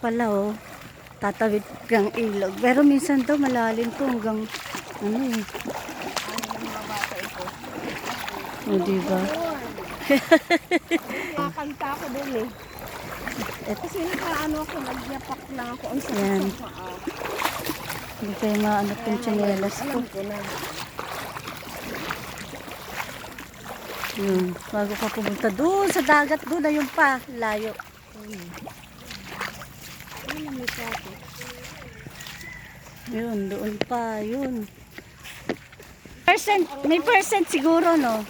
pala oh. Tatawid kang ilog. Pero minsan to malalim to hanggang ano eh. O diba? Nakakanta ako dun eh. Kasi nakaano ako, nagyapak lang ako. Ang sakit Yan. sa paa. Hindi kayo maanap yung tsinelas ko. Alam ko na. Yun. Bago ka pumunta doon sa dagat doon. Ayun pa. Layo. Ano naman sa akin? Yun. Doon pa. Yun. May percent siguro no.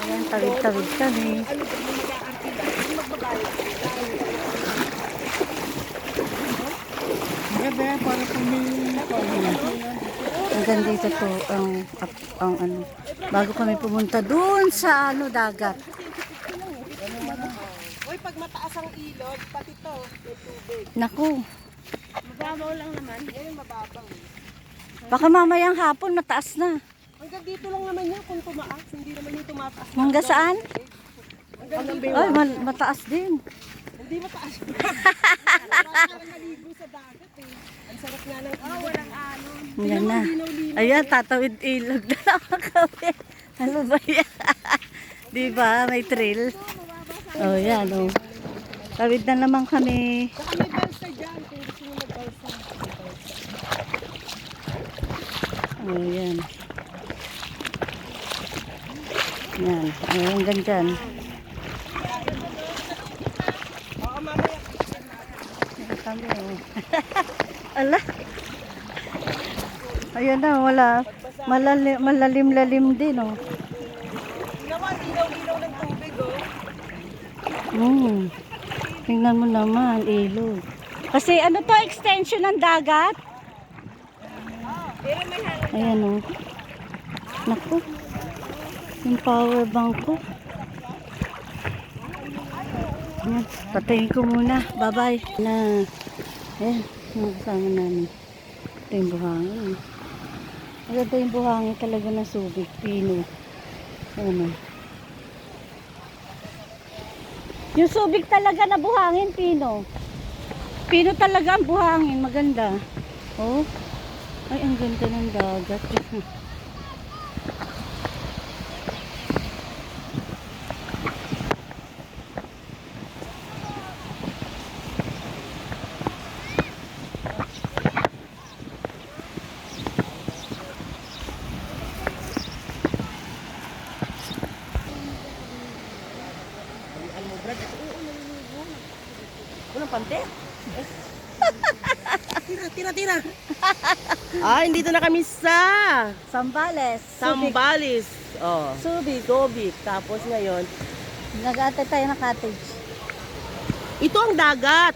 Ayan. Tawid-tawid kami. Ano ba yung mag-aartila? Ano magbabayad? Gabi, para kung may Hanggang dito to ang ano. Bago kami pumunta doon sa ano dagat. Uy, pag mataas ang ilog, pati to, may tubig. Naku. Mababaw lang naman. Ngayon mababaw. Baka mamayang hapon mataas na. Hanggang dito lang naman yan kung tumaas. Hindi naman yung tumataas. Hanggang saan? Hanggang dito. Ay, mataas din. Hindi mataas. Parang naligo sa dagat eh. Ang sarap nga ng ilog. Walang ano. Yan na. Ayan, tatawid ilog na naman kami. Ano ba yan? Diba? May trail. Oh, yan oh. Tawid na naman kami. Saka may balsa dyan. Kung gusto nyo mag-balsa. Oh, yan. Yan. Ay, hanggang dyan. Oo, mamaya. Yan kami oh. Ala. Ayan na, wala. Malalim-lalim din oh. Naman, ilaw-ilaw ng tubig oh. Tingnan mo naman, ilog. Kasi ano to, extension ng dagat? Pero may hangin. Ayan o. Naku. Yung power bank ko. Ayan, patayin ko muna. Bye-bye. Na. Ayan, yung kasama namin. Ito yung buhangin. Maganda yung buhangin talaga ng Subic. Pino. Ayan o. Yung Subic talaga na buhangin, Pino. Pino talaga ang buhangin. Maganda. Oh. Ay, ang ganda ng dagat. Unang pante? Tira. Dito na kami sa Sambales. Subic. Sambales. Oh. Subic. Subic. Tapos ngayon, Nag-aatay tayo ng cottage. ito ang dagat.